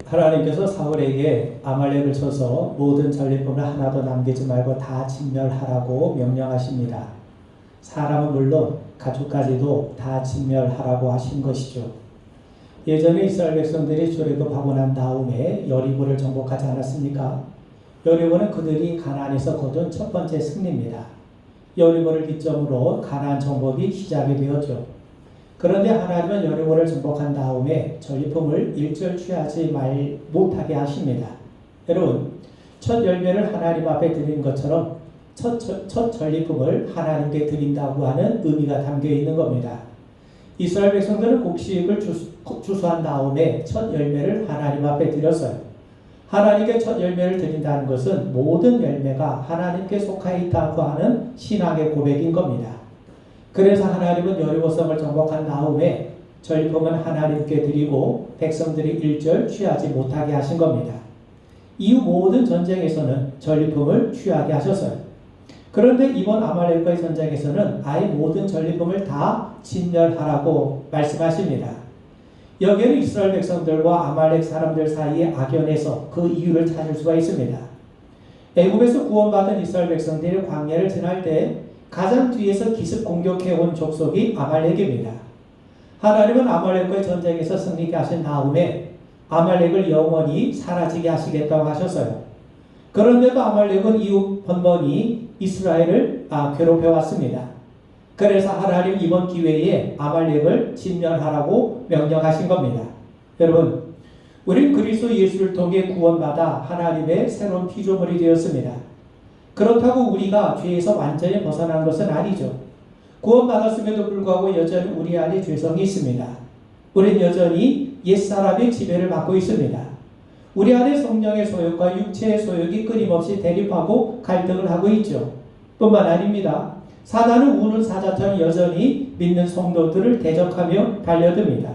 하나님께서 사울에게 아말렉을 쳐서 모든 전리품을 하나도 남기지 말고 다 진멸하라고 명령하십니다. 사람은 물론 가축까지도 다 진멸하라고 하신 것이죠. 예전에 이스라엘 백성들이 출애굽하고 난 다음에 여리고를 정복하지 않았습니까? 여리고는 그들이 가나안에서 거둔 첫 번째 승리입니다. 여리고를 기점으로 가나안 정복이 시작이 되었죠. 그런데 하나님은 여리고를 정복한 다음에 전리품을 일절 취하지 못하게 하십니다. 여러분, 첫 열매를 하나님 앞에 드린 것처럼 첫 전리품을 하나님께 드린다고 하는 의미가 담겨 있는 겁니다. 이스라엘 백성들은 곡식을 추수한 다음에 첫 열매를 하나님 앞에 드렸어요. 하나님께 첫 열매를 드린다는 것은 모든 열매가 하나님께 속하여 있다고 하는 신앙의 고백인 겁니다. 그래서 하나님은 여리고성을 정복한 다음에 전리품은 하나님께 드리고 백성들이 일절 취하지 못하게 하신 겁니다. 이후 모든 전쟁에서는 전리품을 취하게 하셨어요. 그런데 이번 아말렉과의 전쟁에서는 아예 모든 전리품을 다 진멸하라고 말씀하십니다. 여기에는 이스라엘 백성들과 아말렉 사람들 사이의 악연에서 그 이유를 찾을 수가 있습니다. 애굽에서 구원받은 이스라엘 백성들이 광야를 지날 때 가장 뒤에서 기습 공격해온 족속이 아말렉입니다. 하나님은 아말렉과의 전쟁에서 승리케 하신 다음에 아말렉을 영원히 사라지게 하시겠다고 하셨어요. 그런데도 아말렉은 이후 번번이 이스라엘을 괴롭혀왔습니다. 그래서 하나님 이번 기회에 아말렉을 진멸하라고 명령하신 겁니다. 여러분, 우린 그리스도 예수를 통해 구원받아 하나님의 새로운 피조물이 되었습니다. 그렇다고 우리가 죄에서 완전히 벗어난 것은 아니죠. 구원받았음에도 불구하고 여전히 우리 안에 죄성이 있습니다. 우린 여전히 옛사람의 지배를 받고 있습니다. 우리 안에 성령의 소욕과 육체의 소욕이 끊임없이 대립하고 갈등을 하고 있죠. 뿐만 아닙니다. 사단은 우는 사자처럼 여전히 믿는 성도들을 대적하며 달려듭니다.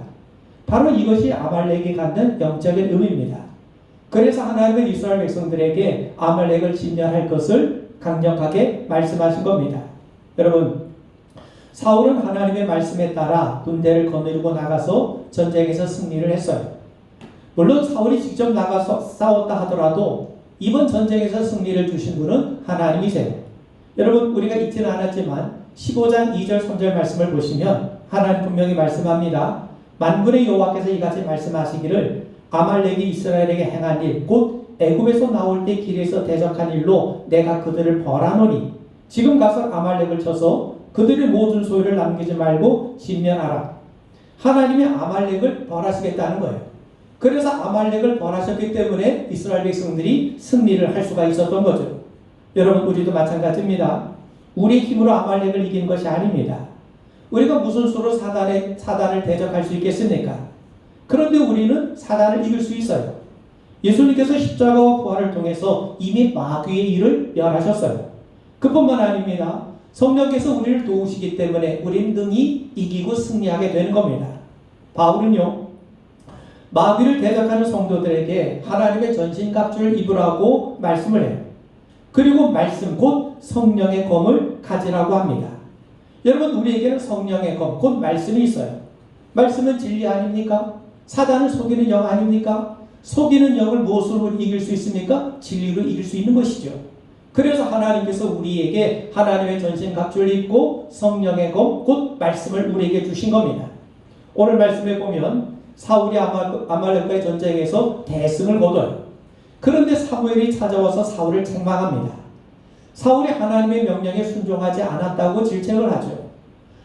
바로 이것이 아말렉이 갖는 영적인 의미입니다. 그래서 하나님은 이스라엘 백성들에게 아말렉을 진멸할 것을 강력하게 말씀하신 겁니다. 여러분, 사울은 하나님의 말씀에 따라 군대를 거느리고 나가서 전쟁에서 승리를 했어요. 물론 사울이 직접 나가서 싸웠다 하더라도 이번 전쟁에서 승리를 주신 분은 하나님이세요. 여러분, 우리가 잊지는 않았지만 15장 2절 3절 말씀을 보시면 하나님 분명히 말씀합니다. 만군의 여호와께서 이같이 말씀하시기를 아말렉이 이스라엘에게 행한 일, 곧 애굽에서 나올 때 길에서 대적한 일로 내가 그들을 벌하노니 지금 가서 아말렉을 쳐서 그들의 모든 소유를 남기지 말고 진멸하라. 하나님이 아말렉을 벌하시겠다는 거예요. 그래서 아말렉을 벌하셨기 때문에 이스라엘 백성들이 승리를 할 수가 있었던 거죠. 여러분, 우리도 마찬가지입니다. 우리의 힘으로 아말렉을 이기는 것이 아닙니다. 우리가 무슨 수로 사단을 대적할 수 있겠습니까? 그런데 우리는 사단을 이길 수 있어요. 예수님께서 십자가와 부활을 통해서 이미 마귀의 일을 멸하셨어요. 그뿐만 아닙니다. 성령께서 우리를 도우시기 때문에 우리는 능히 이기고 승리하게 되는 겁니다. 바울은요, 마귀를 대적하는 성도들에게 하나님의 전신갑주를 입으라고 말씀을 해요. 그리고 말씀, 곧 성령의 검을 가지라고 합니다. 여러분, 우리에게는 성령의 검, 곧 말씀이 있어요. 말씀은 진리 아닙니까? 사단을 속이는 영 아닙니까? 속이는 영을 무엇으로 이길 수 있습니까? 진리로 이길 수 있는 것이죠. 그래서 하나님께서 우리에게 하나님의 전신갑주를 입고 성령의 검, 곧 말씀을 우리에게 주신 겁니다. 오늘 말씀에 보면 사울이 아말렉과의 전쟁에서 대승을 거둬요. 그런데 사무엘이 찾아와서 사울을 책망합니다. 사울이 하나님의 명령에 순종하지 않았다고 질책을 하죠.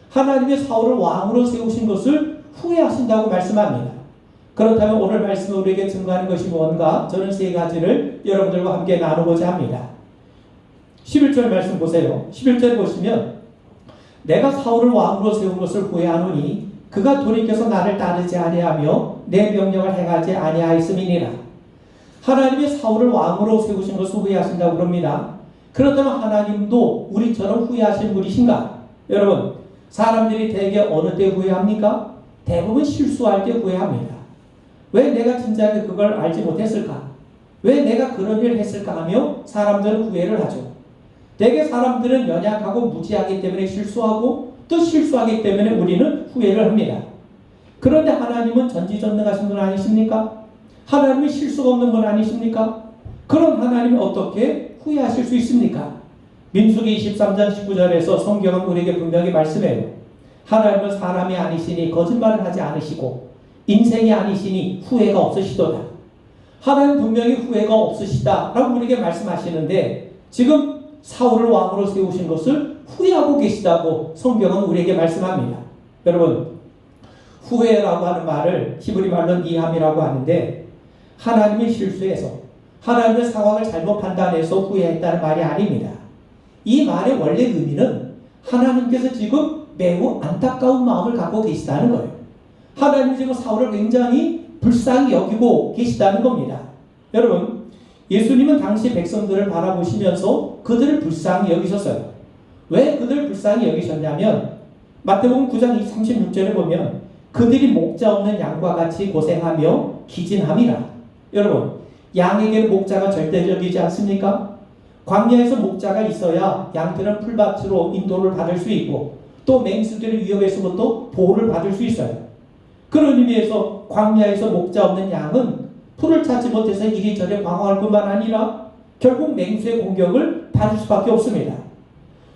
하나님이 사울을 왕으로 세우신 것을 후회하신다고 말씀합니다. 그렇다면 오늘 말씀을 우리에게 증거하는 것이 뭔가? 저는 세 가지를 여러분들과 함께 나누고자 합니다. 11절 말씀 보세요. 11절 보시면 내가 사울을 왕으로 세운 것을 후회하노니 그가 돌이켜서 나를 따르지 아니하며 내 명령을 행하지 아니하였음이니라. 하나님이 사울을 왕으로 세우신 것을 후회하신다고 그럽니다. 그렇다면 하나님도 우리처럼 후회하신 분이신가? 여러분, 사람들이 대개 어느 때 후회합니까? 대부분 실수할 때 후회합니다. 왜 내가 진작에 그걸 알지 못했을까? 왜 내가 그런 일을 했을까 하며 사람들은 후회를 하죠. 대개 사람들은 연약하고 무지하기 때문에 실수하고 또 실수하기 때문에 우리는 후회를 합니다. 그런데 하나님은 전지전능하신 분 아니십니까? 하나님이 실수가 없는 분 아니십니까? 그럼 하나님이 어떻게 후회하실 수 있습니까? 민수기 23장 19절에서 성경은 우리에게 분명히 말씀해요. 하나님은 사람이 아니시니 거짓말을 하지 않으시고 인생이 아니시니 후회가 없으시도다. 하나님 분명히 후회가 없으시다라고 우리에게 말씀하시는데 지금 사울을 왕으로 세우신 것을 후회하고 계시다고 성경은 우리에게 말씀합니다. 여러분, 후회라고 하는 말을 히브리 말로 니함이라고 하는데 하나님이 실수해서 하나님의 상황을 잘못 판단해서 후회했다는 말이 아닙니다. 이 말의 원래 의미는 하나님께서 지금 매우 안타까운 마음을 갖고 계시다는 거예요. 하나님이 지금 사울을 굉장히 불쌍히 여기고 계시다는 겁니다. 여러분, 예수님은 당시 백성들을 바라보시면서 그들을 불쌍히 여기셨어요. 왜 그들을 불쌍히 여기셨냐면 마태복음 9장 36절에 보면 그들이 목자 없는 양과 같이 고생하며 기진함이라. 여러분, 양에게는 목자가 절대적이지 않습니까? 광야에서 목자가 있어야 양들은 풀밭으로 인도를 받을 수 있고 또 맹수들의 위협에서부터 보호를 받을 수 있어요. 그런 의미에서 광야에서 목자 없는 양은 풀을 찾지 못해서 이리저리 방황할 뿐만 아니라 결국 맹수의 공격을 받을 수밖에 없습니다.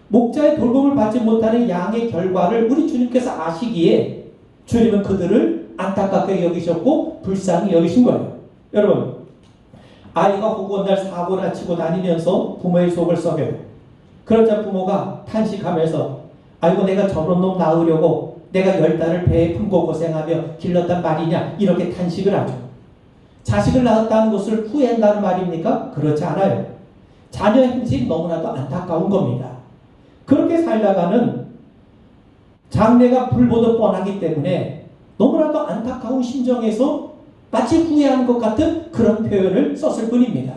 목자의 돌봄을 받지 못하는 양의 결과를 우리 주님께서 아시기에 주님은 그들을 안타깝게 여기셨고 불쌍히 여기신 거예요. 여러분, 아이가 허구한 날 사고나 치고 다니면서 부모의 속을 썩여요. 그러자 부모가 탄식하면서 아이고 내가 저런 놈 낳으려고 내가 10달을 배에 품고 고생하며 길렀단 말이냐 이렇게 탄식을 하죠. 자식을 낳았다는 것을 후회한다는 말입니까? 그렇지 않아요. 자녀의 행실이 너무나도 안타까운 겁니다. 그렇게 살다가는 장래가 불보듯 뻔하기 때문에 너무나도 안타까운 심정에서 마치 후회하는 것 같은 그런 표현을 썼을 뿐입니다.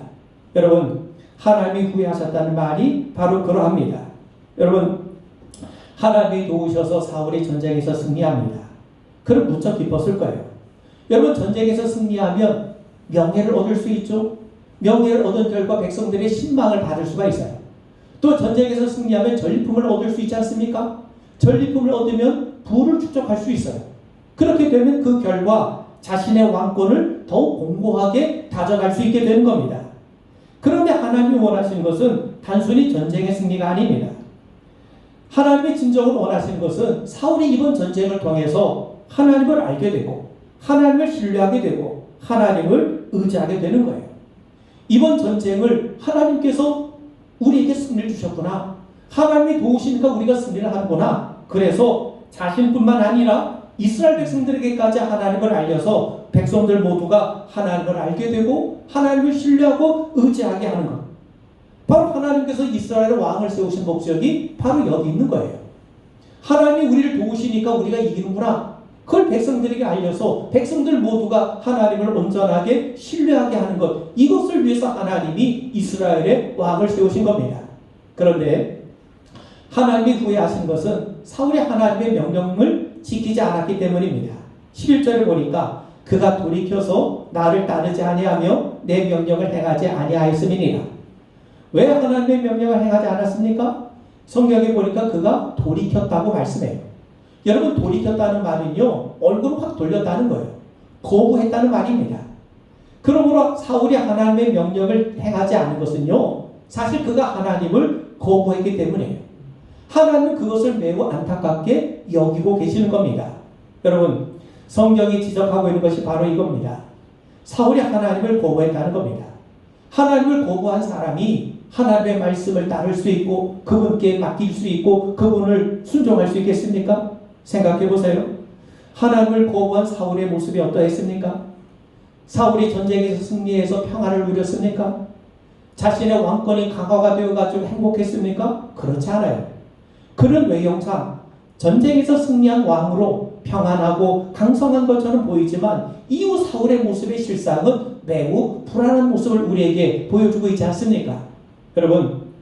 여러분, 하나님이 후회하셨다는 말이 바로 그러합니다. 여러분, 하나님이 도우셔서 사울이 전쟁에서 승리합니다. 그럼 무척 기뻤을 거예요. 여러분, 전쟁에서 승리하면 명예를 얻을 수 있죠. 명예를 얻은 결과 백성들의 신망을 받을 수가 있어요. 또 전쟁에서 승리하면 전리품을 얻을 수 있지 않습니까? 전리품을 얻으면 부를 축적할 수 있어요. 그렇게 되면 그 결과 자신의 왕권을 더욱 공고하게 다져갈 수 있게 되는 겁니다. 그런데 하나님이 원하시는 것은 단순히 전쟁의 승리가 아닙니다. 하나님이 진정으로 원하시는 것은 사울이 이번 전쟁을 통해서 하나님을 알게 되고 하나님을 신뢰하게 되고 하나님을 의지하게 되는 거예요. 이번 전쟁을 하나님께서 우리에게 승리를 주셨구나. 하나님이 도우시니까 우리가 승리를 하는구나. 그래서 자신뿐만 아니라 이스라엘 백성들에게까지 하나님을 알려서 백성들 모두가 하나님을 알게 되고 하나님을 신뢰하고 의지하게 하는 것. 바로 하나님께서 이스라엘의 왕을 세우신 목적이 바로 여기 있는 거예요. 하나님이 우리를 도우시니까 우리가 이기는구나. 그걸 백성들에게 알려서 백성들 모두가 하나님을 온전하게 신뢰하게 하는 것. 이것을 위해서 하나님이 이스라엘의 왕을 세우신 겁니다. 그런데 하나님이 후회하신 것은 사울이 하나님의 명령을 지키지 않았기 때문입니다. 11절을 보니까 그가 돌이켜서 나를 따르지 아니하며 내 명령을 행하지 아니하였음이니라. 왜 하나님의 명령을 행하지 않았습니까? 성경에 보니까 그가 돌이켰다고 말씀해요. 여러분, 돌이켰다는 말은요, 얼굴을 확 돌렸다는 거예요. 거부했다는 말입니다. 그러므로 사울이 하나님의 명령을 행하지 않은 것은요, 사실 그가 하나님을 거부했기 때문이에요. 하나님은 그것을 매우 안타깝게 여기고 계시는 겁니다. 여러분, 성경이 지적하고 있는 것이 바로 이겁니다. 사울이 하나님을 거부했다는 겁니다. 하나님을 거부한 사람이 하나님의 말씀을 따를 수 있고 그분께 맡길 수 있고 그분을 순종할 수 있겠습니까? 생각해 보세요. 하나님을 거부한 사울의 모습이 어떠했습니까? 사울이 전쟁에서 승리해서 평화를 누렸습니까? 자신의 왕권이 강화가 되어가지고 행복했습니까? 그렇지 않아요. 그런 외형상 전쟁에서 승리한 왕으로 평안하고 강성한 것처럼 보이지만 이후 사울의 모습의 실상은 매우 불안한 모습을 우리에게 보여주고 있지 않습니까? 여러분,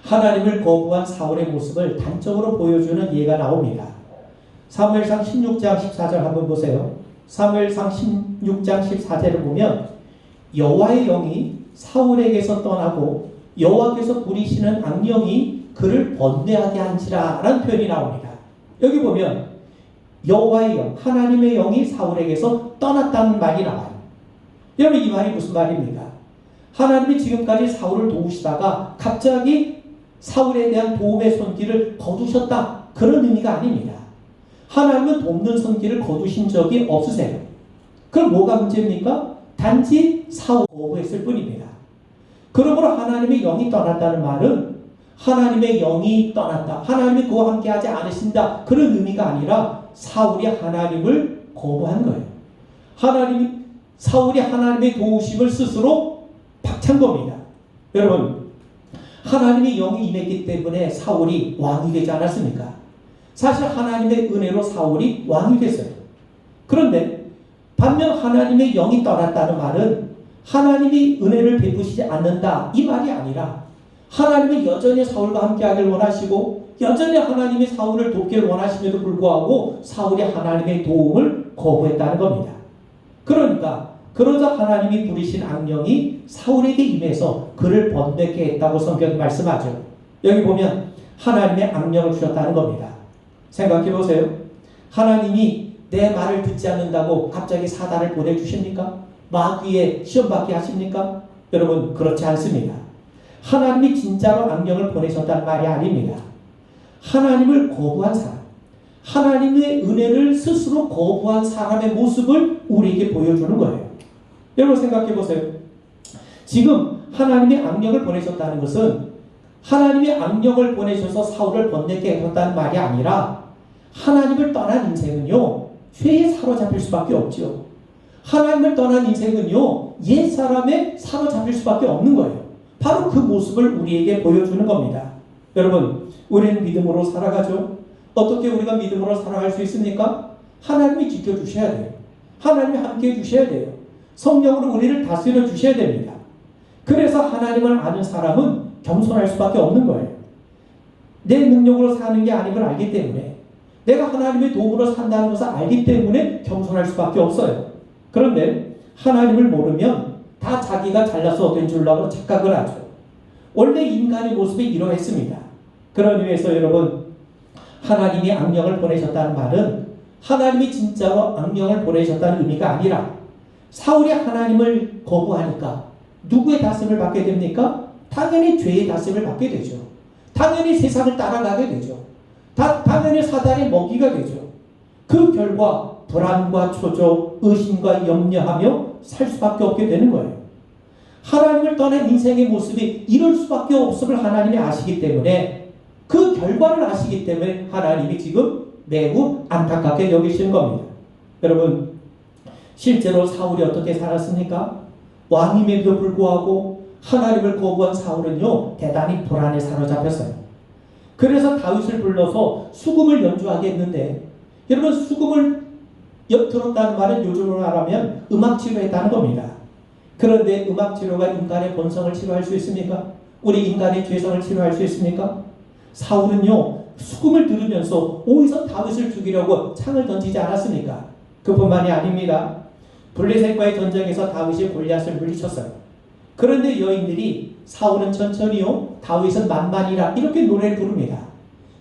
하나님을 거부한 사울의 모습을 단적으로 보여주는 예가 나옵니다. 사무엘상 16장 14절 한번 보세요. 사무엘상 16장 14절을 보면 여호와의 영이 사울에게서 떠나고 여호와께서 부리시는 악령이 그를 번뇌하게 한지라 라는 표현이 나옵니다. 여기 보면 여호와의 영, 하나님의 영이 사울에게서 떠났다는 말이 나와요. 여러분 이 말이 무슨 말입니까? 하나님이 지금까지 사울을 도우시다가 갑자기 사울에 대한 도움의 손길을 거두셨다. 그런 의미가 아닙니다. 하나님은 돕는 손길을 거두신 적이 없으세요. 그럼 뭐가 문제입니까? 단지 사울을 거부했을 뿐입니다. 그러므로 하나님의 영이 떠났다는 말은 하나님의 영이 떠났다. 하나님이 그와 함께하지 않으신다. 그런 의미가 아니라 사울이 하나님을 거부한 거예요. 사울이 하나님의 도우심을 스스로 박찬 겁니다. 여러분, 하나님의 영이 임했기 때문에 사울이 왕이 되지 않았습니까? 사실 하나님의 은혜로 사울이 왕이 됐어요. 그런데 반면 하나님의 영이 떠났다는 말은 하나님이 은혜를 베푸시지 않는다 이 말이 아니라 하나님은 여전히 사울과 함께하길 원하시고 여전히 하나님이 사울을 돕기를 원하심에도 불구하고 사울이 하나님의 도움을 거부했다는 겁니다. 그러자 하나님이 부리신 악령이 사울에게 임해서 그를 번뇌케 했다고 성경이 말씀하죠. 여기 보면 하나님의 악령을 주셨다는 겁니다. 생각해 보세요. 하나님이 내 말을 듣지 않는다고 갑자기 사단을 보내주십니까? 마귀에 시험받게 하십니까? 여러분 그렇지 않습니다. 하나님이 진짜로 악령을 보내셨다는 말이 아닙니다. 하나님을 거부한 사람, 하나님의 은혜를 스스로 거부한 사람의 모습을 우리에게 보여주는 거예요. 여러분 생각해 보세요. 지금 하나님이 악령을 보내셨다는 것은 하나님이 악령을 보내셔서 사울을 번뇌케 하셨다는 말이 아니라 하나님을 떠난 인생은요 죄에 사로잡힐 수밖에 없죠. 하나님을 떠난 인생은요 옛사람에 사로잡힐 수밖에 없는 거예요. 바로 그 모습을 우리에게 보여주는 겁니다. 여러분 우리는 믿음으로 살아가죠. 어떻게 우리가 믿음으로 살아갈 수 있습니까? 하나님이 지켜주셔야 돼요. 하나님이 함께해 주셔야 돼요. 성령으로 우리를 다스려 주셔야 됩니다. 그래서 하나님을 아는 사람은 겸손할 수밖에 없는 거예요. 내 능력으로 사는 게 아닌 걸 알기 때문에 내가 하나님의 도움으로 산다는 것을 알기 때문에 겸손할 수밖에 없어요. 그런데 하나님을 모르면 다 자기가 잘나서 된 줄로 착각을 하죠. 원래 인간의 모습이 이러했습니다. 그런 의미에서 여러분 하나님이 악령을 보내셨다는 말은 하나님이 진짜로 악령을 보내셨다는 의미가 아니라 사울이 하나님을 거부하니까 누구의 다스림을 받게 됩니까? 당연히 죄의 다스림을 받게 되죠. 당연히 세상을 따라가게 되죠. 당연히 사단의 먹이가 되죠. 그 결과 불안과 초조, 의심과 염려하며 살 수밖에 없게 되는 거예요. 하나님을 떠난 인생의 모습이 이럴 수밖에 없음을 하나님이 아시기 때문에 그 결과를 아시기 때문에 하나님이 지금 매우 안타깝게 여기시는 겁니다. 여러분 실제로 사울이 어떻게 살았습니까? 왕임에도 불구하고 하나님을 거부한 사울은요 대단히 불안에 사로잡혔어요. 그래서 다윗을 불러서 수금을 연주하게 했는데 여러분 수금을 들었다는 말은 요즘으로 말하면 음악 치료했다는 겁니다. 그런데 음악 치료가 인간의 본성을 치료할 수 있습니까? 우리 인간의 죄성을 치료할 수 있습니까? 사울은요 수금을 들으면서 오히려 다윗을 죽이려고 창을 던지지 않았습니까? 그뿐만이 아닙니다. 블레셋과의 전쟁에서 다윗이 골리앗을 물리쳤어요. 그런데 여인들이 사울은 천천히요 다윗은 만만이라 이렇게 노래를 부릅니다.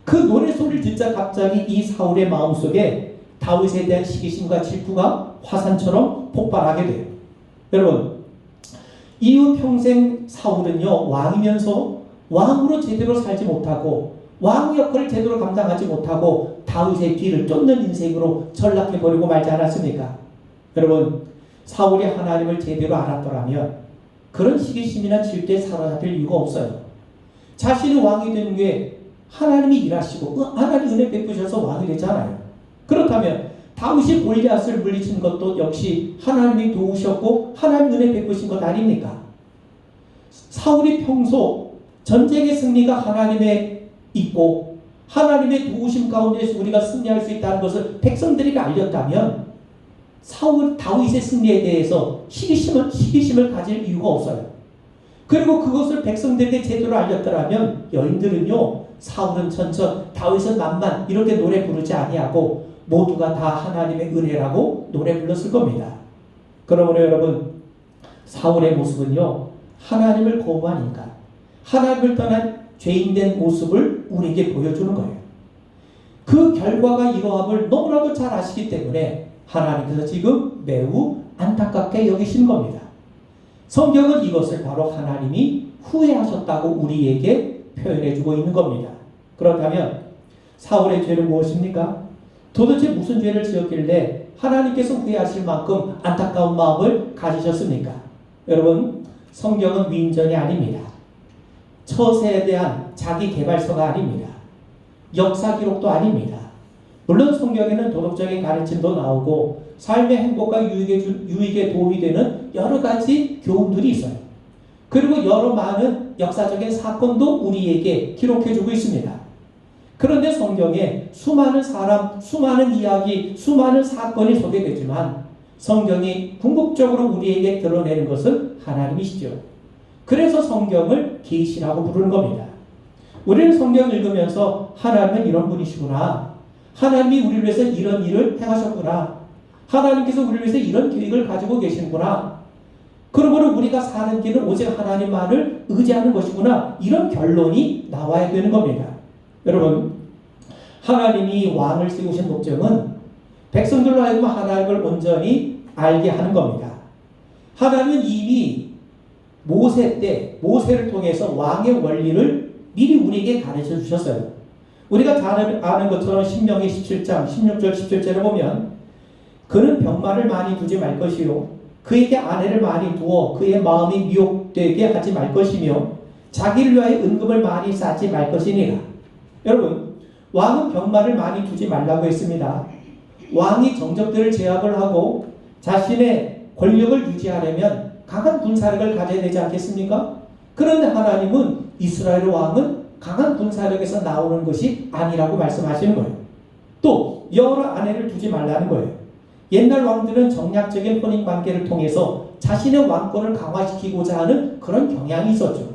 그 노래 소리를 듣자 갑자기 이 사울의 마음속에 다윗에 대한 시기심과 질투가 화산처럼 폭발하게 돼요. 여러분 이후 평생 사울은요 왕이면서 왕으로 제대로 살지 못하고 왕 역할을 제대로 감당하지 못하고 다윗의 뒤를 쫓는 인생으로 전락해버리고 말지 않았습니까? 여러분 사울이 하나님을 제대로 알았더라면 그런 시기심이나 질투에 사로잡힐 이유가 없어요. 자신이 왕이 된 게 하나님이 일하시고 하나님 은혜 베푸셔서 왕이 되잖아요. 그렇다면 다윗이 골리앗을 물리친 것도 역시 하나님이 도우셨고 하나님 은혜 베푸신 것 아닙니까? 사울이 평소 전쟁의 승리가 하나님의 있고 하나님의 도우심 가운데서 우리가 승리할 수 있다는 것을 백성들에게 알렸다면 다윗의 승리에 대해서 시기심을 가질 이유가 없어요. 그리고 그것을 백성들에게 제대로 알렸더라면 여인들은요 사울은 천천 다윗은 만만 이렇게 노래 부르지 아니하고 모두가 다 하나님의 은혜라고 노래 불렀을 겁니다. 그러므로 여러분 사울의 모습은요 하나님을 거부한 인간, 하나님을 떠난 죄인된 모습을 우리에게 보여주는 거예요. 그 결과가 이러함을 너무나도 잘 아시기 때문에 하나님께서 지금 매우 안타깝게 여기시는 겁니다. 성경은 이것을 바로 하나님이 후회하셨다고 우리에게 표현해주고 있는 겁니다. 그렇다면 사울의 죄는 무엇입니까? 도대체 무슨 죄를 지었길래 하나님께서 후회하실 만큼 안타까운 마음을 가지셨습니까? 여러분, 성경은 위인전이 아닙니다. 처세에 대한 자기 개발서가 아닙니다. 역사 기록도 아닙니다. 물론 성경에는 도덕적인 가르침도 나오고 삶의 행복과 유익에 도움이 되는 여러 가지 교훈들이 있어요. 그리고 여러 많은 역사적인 사건도 우리에게 기록해주고 있습니다. 그런데 성경에 수많은 사람, 수많은 이야기, 수많은 사건이 소개되지만 성경이 궁극적으로 우리에게 드러내는 것은 하나님이시죠. 그래서 성경을 계시라고 부르는 겁니다. 우리는 성경을 읽으면서 하나님은 이런 분이시구나. 하나님이 우리를 위해서 이런 일을 행하셨구나. 하나님께서 우리를 위해서 이런 계획을 가지고 계시는구나. 그러므로 우리가 사는 길은 오직 하나님만을 의지하는 것이구나. 이런 결론이 나와야 되는 겁니다. 여러분, 하나님이 왕을 세우신 목적은 백성들로 하여금 하나님을 온전히 알게 하는 겁니다. 하나님은 이미 모세 때 모세를 통해서 왕의 원리를 미리 우리에게 가르쳐 주셨어요. 우리가 잘 아는 것처럼 신명기 17장 16절 17절에 보면 그는 병마를 많이 두지 말 것이요 그에게 아내를 많이 두어 그의 마음이 미혹되게 하지 말 것이며 자기를 위하여 은금을 많이 쌓지 말 것이니라. 여러분, 왕은 병마를 많이 두지 말라고 했습니다. 왕이 정적들을 제압을 하고 자신의 권력을 유지하려면 강한 군사력을 가져야 되지 않겠습니까? 그런데 하나님은 이스라엘 왕은 강한 군사력에서 나오는 것이 아니라고 말씀하시는 거예요. 또 여러 아내를 두지 말라는 거예요. 옛날 왕들은 정략적인 혼인관계를 통해서 자신의 왕권을 강화시키고자 하는 그런 경향이 있었죠.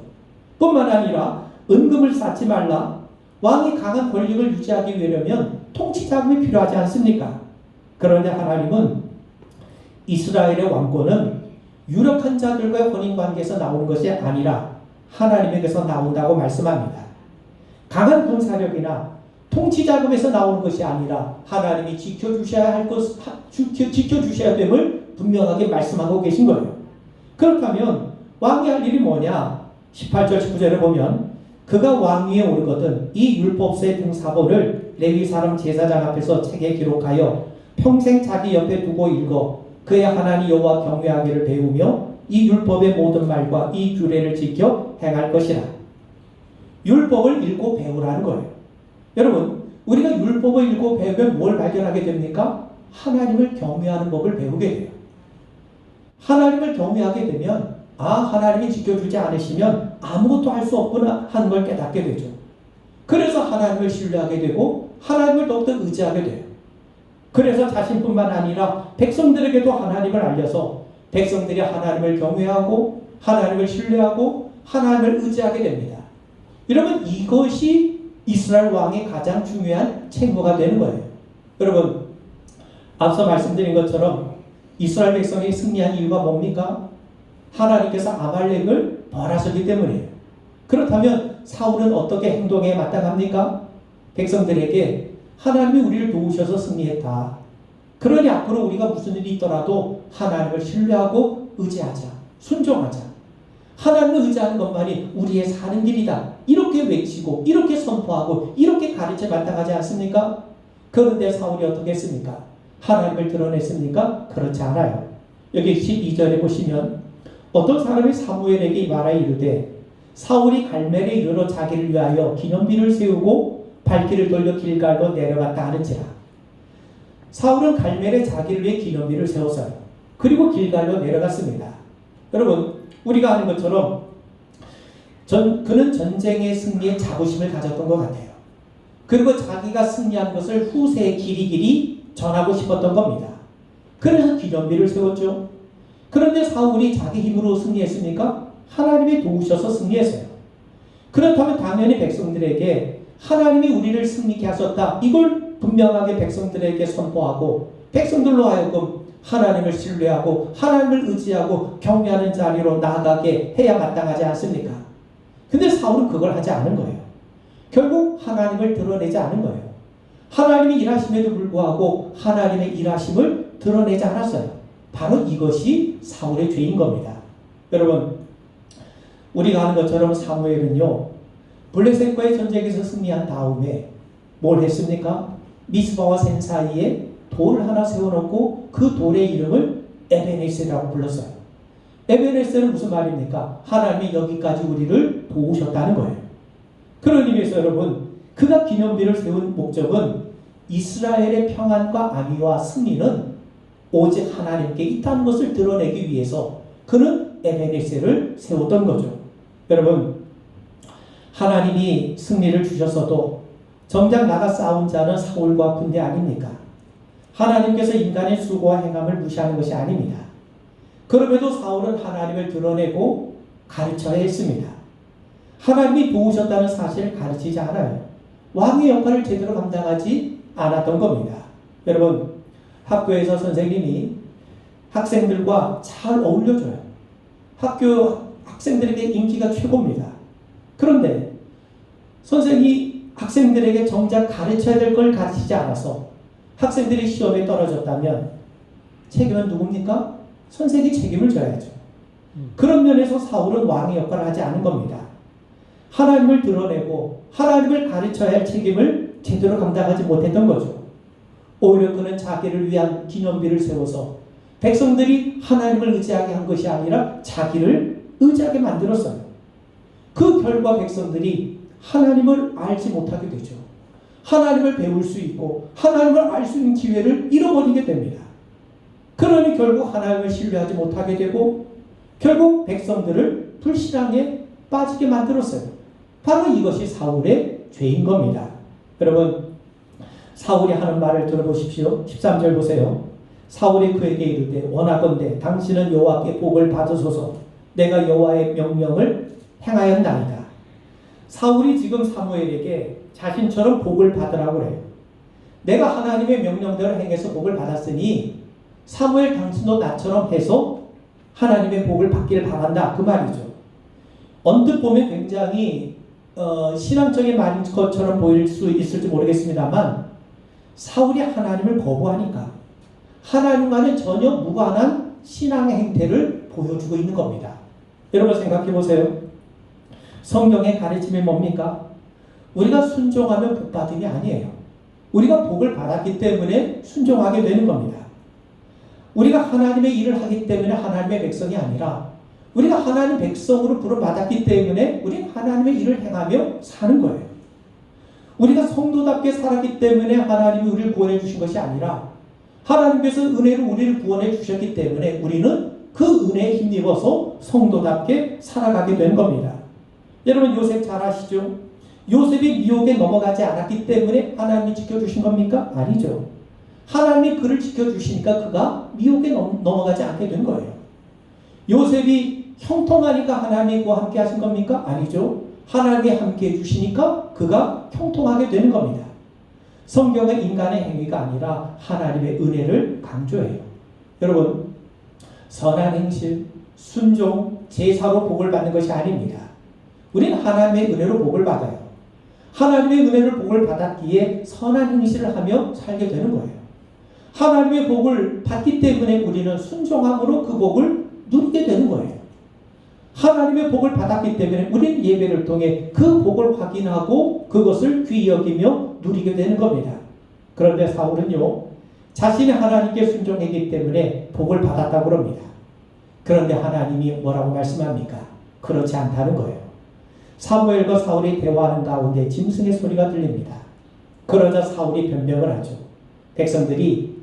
뿐만 아니라 은금을 쌓지 말라. 왕이 강한 권력을 유지하기 위하려면 통치자금이 필요하지 않습니까? 그런데 하나님은 이스라엘의 왕권은 유력한 자들과의 혼인관계에서 나오는 것이 아니라 하나님에게서 나온다고 말씀합니다. 강한 군사력이나 통치자금에서 나오는 것이 아니라 하나님이 지켜주셔야 할 것, 지켜주셔야 됨을 분명하게 말씀하고 계신 거예요. 그렇다면 왕이 할 일이 뭐냐? 18절 19절에 보면 그가 왕위에 오르거든 이 율법서의 등사본을 레위 사람 제사장 앞에서 책에 기록하여 평생 자기 옆에 두고 읽어 그의 하나님 여호와 경외하기를 배우며 이 율법의 모든 말과 이 규례를 지켜 행할 것이라. 율법을 읽고 배우라는 거예요. 여러분, 우리가 율법을 읽고 배우면 뭘 발견하게 됩니까? 하나님을 경외하는 법을 배우게 돼요. 하나님을 경외하게 되면 하나님이 지켜주지 않으시면 아무것도 할 수 없구나 하는 걸 깨닫게 되죠. 그래서 하나님을 신뢰하게 되고 하나님을 더욱더 의지하게 돼요. 그래서 자신뿐만 아니라 백성들에게도 하나님을 알려서 백성들이 하나님을 경외하고 하나님을 신뢰하고 하나님을 의지하게 됩니다. 여러분, 이것이 이스라엘 왕의 가장 중요한 책무가 되는 거예요. 여러분, 앞서 말씀드린 것처럼 이스라엘 백성이 승리한 이유가 뭡니까? 하나님께서 아말렉을 벌하셨기 때문이에요. 그렇다면 사울은 어떻게 행동에 마땅합니까? 백성들에게 하나님이 우리를 도우셔서 승리했다. 그러니 앞으로 우리가 무슨 일이 있더라도 하나님을 신뢰하고 의지하자. 순종하자. 하나님을 의지하는 것만이 우리의 사는 길이다. 이렇게 외치고 이렇게 선포하고 이렇게 가르쳐 마땅하지 않습니까? 그런데 사울이 어떻게 했습니까? 하나님을 드러냈습니까? 그렇지 않아요. 여기 12절에 보시면 어떤 사람이 사무엘에게 말하여 이르되 사울이 갈멜에 이르러 자기를 위하여 기념비를 세우고 발길을 돌려 길갈로 내려갔다 하는지라. 사울은 갈멜에 자기를 위해 기념비를 세웠어요. 그리고 길갈로 내려갔습니다. 여러분, 우리가 아는 것처럼 그는 전쟁의 승리에 자부심을 가졌던 것 같아요. 그리고 자기가 승리한 것을 후세에 길이길이 전하고 싶었던 겁니다. 그래서 기념비를 세웠죠. 그런데 사울이 자기 힘으로 승리했습니까? 하나님이 도우셔서 승리했어요. 그렇다면 당연히 백성들에게 하나님이 우리를 승리케 하셨다. 이걸 분명하게 백성들에게 선포하고 백성들로 하여금 하나님을 신뢰하고 하나님을 의지하고 경외하는 자리로 나아가게 해야 마땅하지 않습니까? 근데 사울은 그걸 하지 않은 거예요. 결국 하나님을 드러내지 않은 거예요. 하나님이 일하심에도 불구하고 하나님의 일하심을 드러내지 않았어요. 바로 이것이 사울의 죄인 겁니다. 여러분, 우리가 아는 것처럼 사무엘은요, 블레셋과의 전쟁에서 승리한 다음에 뭘 했습니까? 미스바와 센 사이에 돌을 하나 세워놓고 그 돌의 이름을 에베네셀이라고 불렀어요. 에베네셀은 무슨 말입니까? 하나님이 여기까지 우리를 도우셨다는 거예요. 그런 의미에서 여러분, 그가 기념비를 세운 목적은 이스라엘의 평안과 안위와 승리는 오직 하나님께 있다는 것을 드러내기 위해서 그는 에베네셀을 세웠던 거죠. 여러분, 하나님이 승리를 주셨어도 정작 나가 싸운 자는 사울과 군대 아닙니까? 하나님께서 인간의 수고와 행함을 무시하는 것이 아닙니다. 그럼에도 사울은 하나님을 드러내고 가르쳐야 했습니다. 하나님이 도우셨다는 사실을 가르치지 않아요. 왕의 역할을 제대로 감당하지 않았던 겁니다. 여러분, 학교에서 선생님이 학생들과 잘 어울려줘요. 학교 학생들에게 인기가 최고입니다. 그런데 선생님이 학생들에게 정작 가르쳐야 될 걸 가르치지 않아서 학생들이 시험에 떨어졌다면 책임은 누굽니까? 선생님이 책임을 져야죠. 그런 면에서 사울은 왕의 역할을 하지 않은 겁니다. 하나님을 드러내고 하나님을 가르쳐야 할 책임을 제대로 감당하지 못했던 거죠. 오히려 그는 자기를 위한 기념비를 세워서 백성들이 하나님을 의지하게 한 것이 아니라 자기를 의지하게 만들었어요. 그 결과 백성들이 하나님을 알지 못하게 되죠. 하나님을 배울 수 있고 하나님을 알 수 있는 기회를 잃어버리게 됩니다. 그러니 결국 하나님을 신뢰하지 못하게 되고 결국 백성들을 불신앙에 빠지게 만들었어요. 바로 이것이 사울의 죄인 겁니다. 여러분, 사울이 하는 말을 들어보십시오. 13절 보세요. 사울이 그에게 이르되 원하건대 당신은 여호와께 복을 받으소서. 내가 여호와의 명령을 행하였나이다. 사울이 지금 사무엘에게 자신처럼 복을 받으라고 그래요. 내가 하나님의 명령대로 행해서 복을 받았으니 사무엘 당신도 나처럼 해서 하나님의 복을 받기를 바란다. 그 말이죠. 언뜻 보면 굉장히 신앙적인 말인 것처럼 보일 수 있을지 모르겠습니다만 사울이 하나님을 거부하니까 하나님과는 전혀 무관한 신앙의 행태를 보여주고 있는 겁니다. 여러분 생각해 보세요. 성경의 가르침이 뭡니까? 우리가 순종하면 복받음이 아니에요. 우리가 복을 받았기 때문에 순종하게 되는 겁니다. 우리가 하나님의 일을 하기 때문에 하나님의 백성이 아니라 우리가 하나님 백성으로 부름받았기 때문에 우리는 하나님의 일을 행하며 사는 거예요. 우리가 성도답게 살았기 때문에 하나님이 우리를 구원해 주신 것이 아니라 하나님께서 은혜로 우리를 구원해 주셨기 때문에 우리는 그 은혜에 힘입어서 성도답게 살아가게 된 겁니다. 여러분 요셉 잘 아시죠? 요셉이 미혹에 넘어가지 않았기 때문에 하나님이 지켜주신 겁니까? 아니죠. 하나님이 그를 지켜주시니까 그가 미혹에 넘어가지 않게 된 거예요. 요셉이 형통하니까 하나님이 그와 함께 하신 겁니까? 아니죠. 하나님이 함께 해주시니까 그가 형통하게 되는 겁니다. 성경은 인간의 행위가 아니라 하나님의 은혜를 강조해요. 여러분, 선한 행실, 순종, 제사로 복을 받는 것이 아닙니다. 우리는 하나님의 은혜로 복을 받아요. 하나님의 은혜를 복을 받았기에 선한 행실을 하며 살게 되는 거예요. 하나님의 복을 받기 때문에 우리는 순종함으로 그 복을 누리게 되는 거예요. 하나님의 복을 받았기 때문에 우리는 예배를 통해 그 복을 확인하고 그것을 귀히 여기며 누리게 되는 겁니다. 그런데 사울은요, 자신이 하나님께 순종했기 때문에 복을 받았다고 합니다. 그런데 하나님이 뭐라고 말씀합니까? 그렇지 않다는 거예요. 사무엘과 사울이 대화하는 가운데 짐승의 소리가 들립니다. 그러자 사울이 변명을 하죠. 백성들이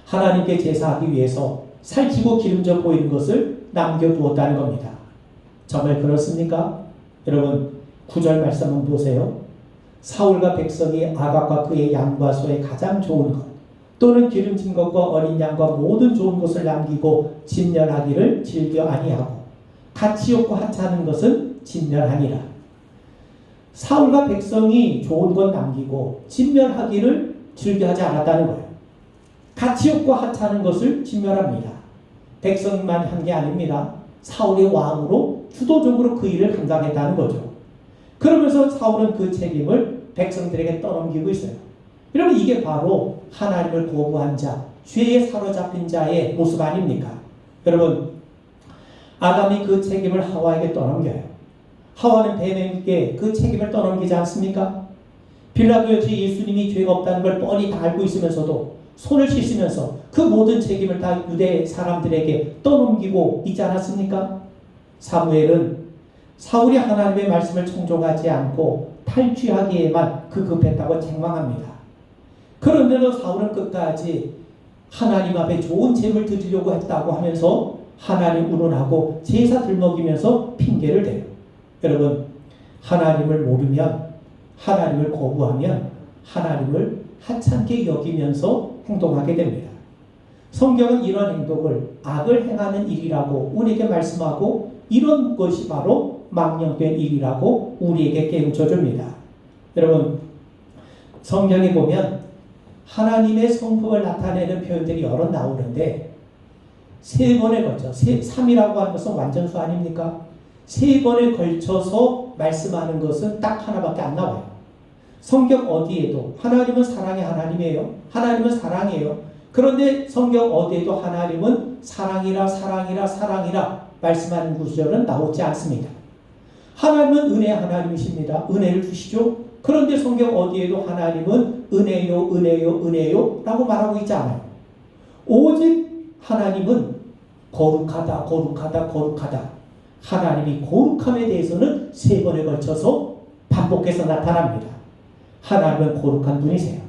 하나님께 제사하기 위해서 살찌고 기름져 보이는 것을 남겨두었다는 겁니다. 정말 그렇습니까? 여러분 9절 말씀 한번 보세요. 사울과 백성이 아각과 그의 양과 소의 가장 좋은 것 또는 기름진 것과 어린 양과 모든 좋은 것을 남기고 진멸하기를 즐겨 아니하고 가치 없고 하찮은 것은 진멸하니라. 사울과 백성이 좋은 것 남기고 진멸하기를 즐겨하지 않았다는 거예요. 가치 없고 하찮은 것을 진멸합니다. 백성만 한 게 아닙니다. 사울이 왕으로 주도적으로 그 일을 감당했다는 거죠. 그러면서 사울은 그 책임을 백성들에게 떠넘기고 있어요. 여러분 이게 바로 하나님을 거부한 자, 죄에 사로잡힌 자의 모습 아닙니까? 여러분 아담이 그 책임을 하와에게 떠넘겨요. 하와는 뱀에게 그 책임을 떠넘기지 않습니까? 빌라도 역시 예수님이 죄가 없다는 걸 뻔히 다 알고 있으면서도 손을 씻으면서 그 모든 책임을 다 유대 사람들에게 떠넘기고 있지 않았습니까? 사무엘은 사울이 하나님의 말씀을 청종하지 않고 탈취하기에만 급했다고 책망합니다. 그런데도 사울은 끝까지 하나님 앞에 좋은 제물 드리려고 했다고 하면서 하나님 운운하고 제사 들먹이면서 핑계를 대요. 여러분, 하나님을 모르면, 하나님을 거부하면 하나님을 하찮게 여기면서 행동하게 됩니다. 성경은 이런 행동을 악을 행하는 일이라고 우리에게 말씀하고 이런 것이 바로 망령된 일이라고 우리에게 깨우쳐 줍니다. 여러분, 성경에 보면 하나님의 성품을 나타내는 표현들이 여러 나오는데 세 번에 걸쳐, 3이라고 하는 것은 완전수 아닙니까? 세 번에 걸쳐서 말씀하는 것은 딱 하나밖에 안 나와요. 성경 어디에도 하나님은 사랑의 하나님이에요. 하나님은 사랑이에요. 그런데 성경 어디에도 하나님은 사랑이라 사랑이라 사랑이라 말씀하는 구절은 나오지 않습니다. 하나님은 은혜의 하나님이십니다. 은혜를 주시죠. 그런데 성경 어디에도 하나님은 은혜요 은혜요 은혜요 라고 말하고 있지 않아요. 오직 하나님은 거룩하다 거룩하다 거룩하다. 하나님이 거룩함에 대해서는 세 번에 걸쳐서 반복해서 나타납니다. 하나님은 거룩한 분이세요.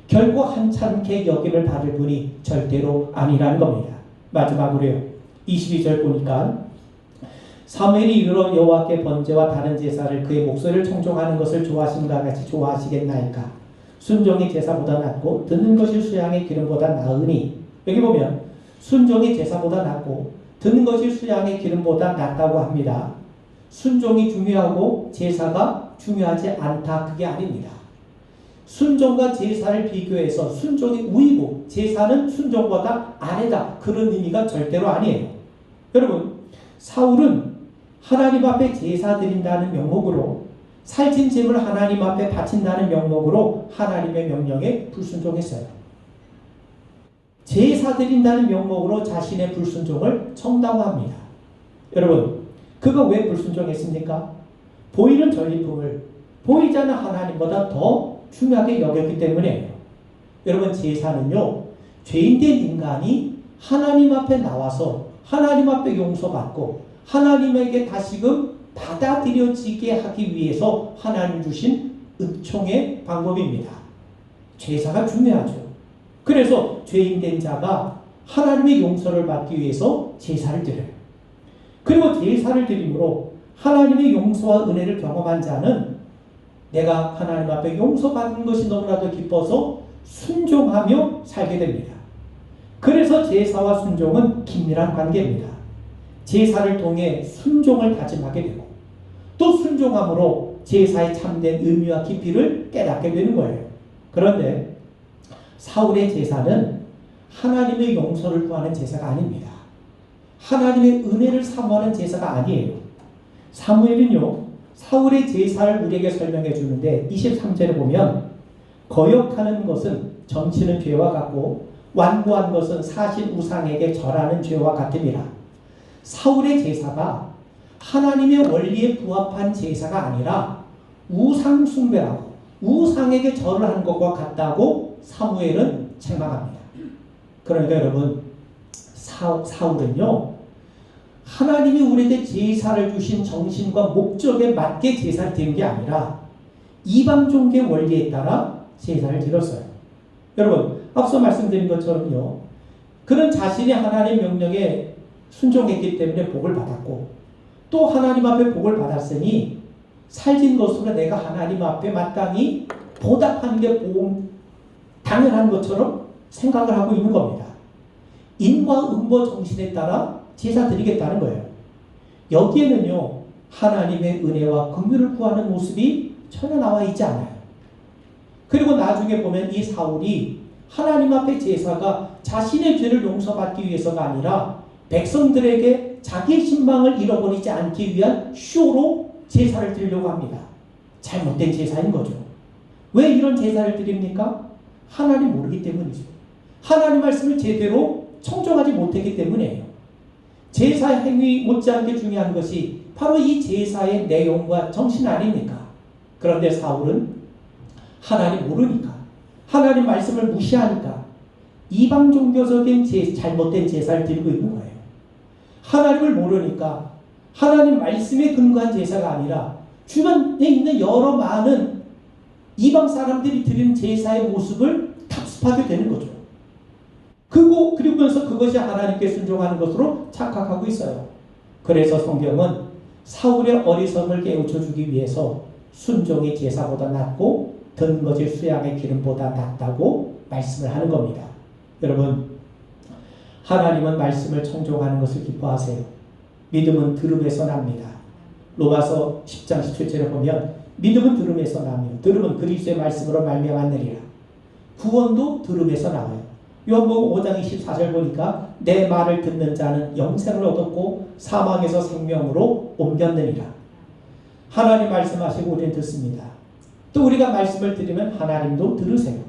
결코 한참케 여김을 받을 분이 절대로 아니라는 겁니다. 마지막으로요. 22절 보니까 사무엘이 이르러 여호와께 번제와 다른 제사를 그의 목소리를 청종하는 것을 좋아하신가 같이 좋아하시겠나이까. 순종이 제사보다 낫고 듣는 것이 수양의 기름보다 나으니. 여기 보면 순종이 제사보다 낫고 듣는 것이 수양의 기름보다 낫다고 합니다. 순종이 중요하고 제사가 중요하지 않다, 그게 아닙니다. 순종과 제사를 비교해서 순종이 우위고 제사는 순종보다 아래다, 그런 의미가 절대로 아니에요. 여러분, 사울은 하나님 앞에 제사 드린다는 명목으로 살찐 짐을 하나님 앞에 바친다는 명목으로 하나님의 명령에 불순종했어요. 제사 드린다는 명목으로 자신의 불순종을 정당화합니다. 여러분, 그거 왜 불순종했습니까? 보이는 전리품을 보이지 않는 하나님보다 더 중요하게 여겼기 때문이에요. 여러분, 제사는요, 죄인된 인간이 하나님 앞에 나와서 하나님 앞에 용서받고 하나님에게 다시금 받아들여지게 하기 위해서 하나님 주신 은총의 방법입니다. 제사가 중요하죠. 그래서 죄인된 자가 하나님의 용서를 받기 위해서 제사를 드려요. 그리고 제사를 드림으로 하나님의 용서와 은혜를 경험한 자는 내가 하나님 앞에 용서받은 것이 너무나도 기뻐서 순종하며 살게 됩니다. 그래서 제사와 순종은 긴밀한 관계입니다. 제사를 통해 순종을 다짐하게 되고 또 순종함으로 제사의 참된 의미와 깊이를 깨닫게 되는 거예요. 그런데 사울의 제사는 하나님의 용서를 구하는 제사가 아닙니다. 하나님의 은혜를 사모하는 제사가 아니에요. 사무엘은요, 사울의 제사를 우리에게 설명해 주는데 23절에 보면 거역하는 것은 점치는 죄와 같고 완고한 것은 사신 우상에게 절하는 죄와 같음이라. 사울의 제사가 하나님의 원리에 부합한 제사가 아니라 우상 숭배라고 우상에게 절을 하는 것과 같다고 사무엘은 책망합니다. 그러니까 여러분, 사울은요, 하나님이 우리에게 제사를 주신 정신과 목적에 맞게 제사를 드린 게 아니라 이방 종교의 원리에 따라 제사를 드렸어요. 여러분, 앞서 말씀드린 것처럼요, 그는 자신이 하나님의 명령에 순종했기 때문에 복을 받았고 또 하나님 앞에 복을 받았으니 살진 것으로 내가 하나님 앞에 마땅히 보답하는 게 당연한 것처럼 생각을 하고 있는 겁니다. 인과 응보 정신에 따라 제사 드리겠다는 거예요. 여기에는요, 하나님의 은혜와 긍휼을 구하는 모습이 전혀 나와 있지 않아요. 그리고 나중에 보면 이 사울이 하나님 앞에 제사가 자신의 죄를 용서받기 위해서가 아니라 백성들에게 자기의 신망을 잃어버리지 않기 위한 쇼로 제사를 드리려고 합니다. 잘못된 제사인 거죠. 왜 이런 제사를 드립니까? 하나님 모르기 때문이죠. 하나님 말씀을 제대로 청종하지 못했기 때문이에요. 제사 행위 못지않게 중요한 것이 바로 이 제사의 내용과 정신 아닙니까? 그런데 사울은 하나님 모르니까, 하나님 말씀을 무시하니까 이방 종교적인 잘못된 제사를 드리고 있는 거예요. 하나님을 모르니까 하나님 말씀에 근거한 제사가 아니라 주변에 있는 여러 많은 이방 사람들이 드리는 제사의 모습을 답습하게 되는 거죠. 그리고면서 그것이 하나님께 순종하는 것으로 착각하고 있어요. 그래서 성경은 사울의 어리석음을 깨우쳐주기 위해서 순종이 제사보다 낫고 든 것이 수양의 기름보다 낫다고 말씀을 하는 겁니다. 여러분, 하나님은 말씀을 청종하는 것을 기뻐하세요. 믿음은 들음에서 납니다. 로마서 10장 17절에 보면 믿음은 들음에서 나며 들음은 그리스도의 말씀으로 말미암았느니라. 구원도 들음에서 나와요. 요한복음 5장 24절 보니까 내 말을 듣는 자는 영생을 얻었고 사망에서 생명으로 옮겼느니라. 하나님 말씀하시고 우리는 듣습니다. 또 우리가 말씀을 들으면 하나님도 들으세요.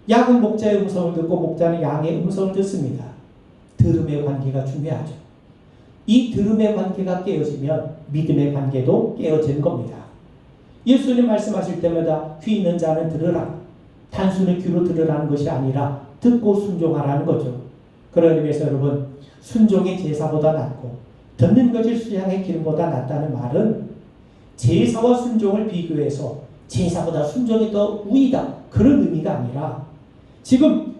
양은 목자의 음성을 듣고 목자는 양의 음성을 듣습니다. 들음의 관계가 중요하죠. 이 들음의 관계가 깨어지면 믿음의 관계도 깨어지는 겁니다. 예수님 말씀하실 때마다 귀 있는 자는 들으라. 단순히 귀로 들으라는 것이 아니라 듣고 순종하라는 거죠. 그런 의미에서 여러분, 순종이 제사보다 낫고 듣는 것이 수양의 기름보다 낫다는 말은 제사와 순종을 비교해서 제사보다 순종이 더 우위다, 그런 의미가 아니라 지금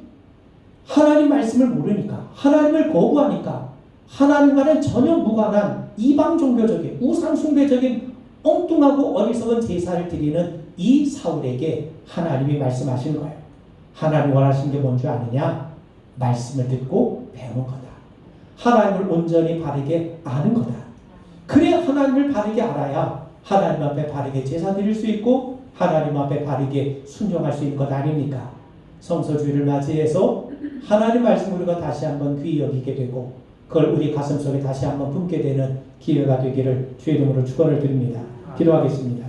하나님 말씀을 모르니까, 하나님을 거부하니까 하나님과는 전혀 무관한 이방 종교적인 우상 숭배적인 엉뚱하고 어리석은 제사를 드리는 이 사울에게 하나님이 말씀하시는 거예요. 하나님 원하시는 게 뭔지 아느냐? 말씀을 듣고 배우는 거다. 하나님을 온전히 바르게 아는 거다. 그래 하나님을 바르게 알아야 하나님 앞에 바르게 제사 드릴 수 있고 하나님 앞에 바르게 순종할 수 있는 것 아닙니까? 성서주의를 맞이해서 하나님 말씀 우리가 다시 한번 귀히 여기게 되고 그걸 우리 가슴속에 다시 한번 품게 되는 기회가 되기를 주의 이름으로 축원을 드립니다. 기도하겠습니다.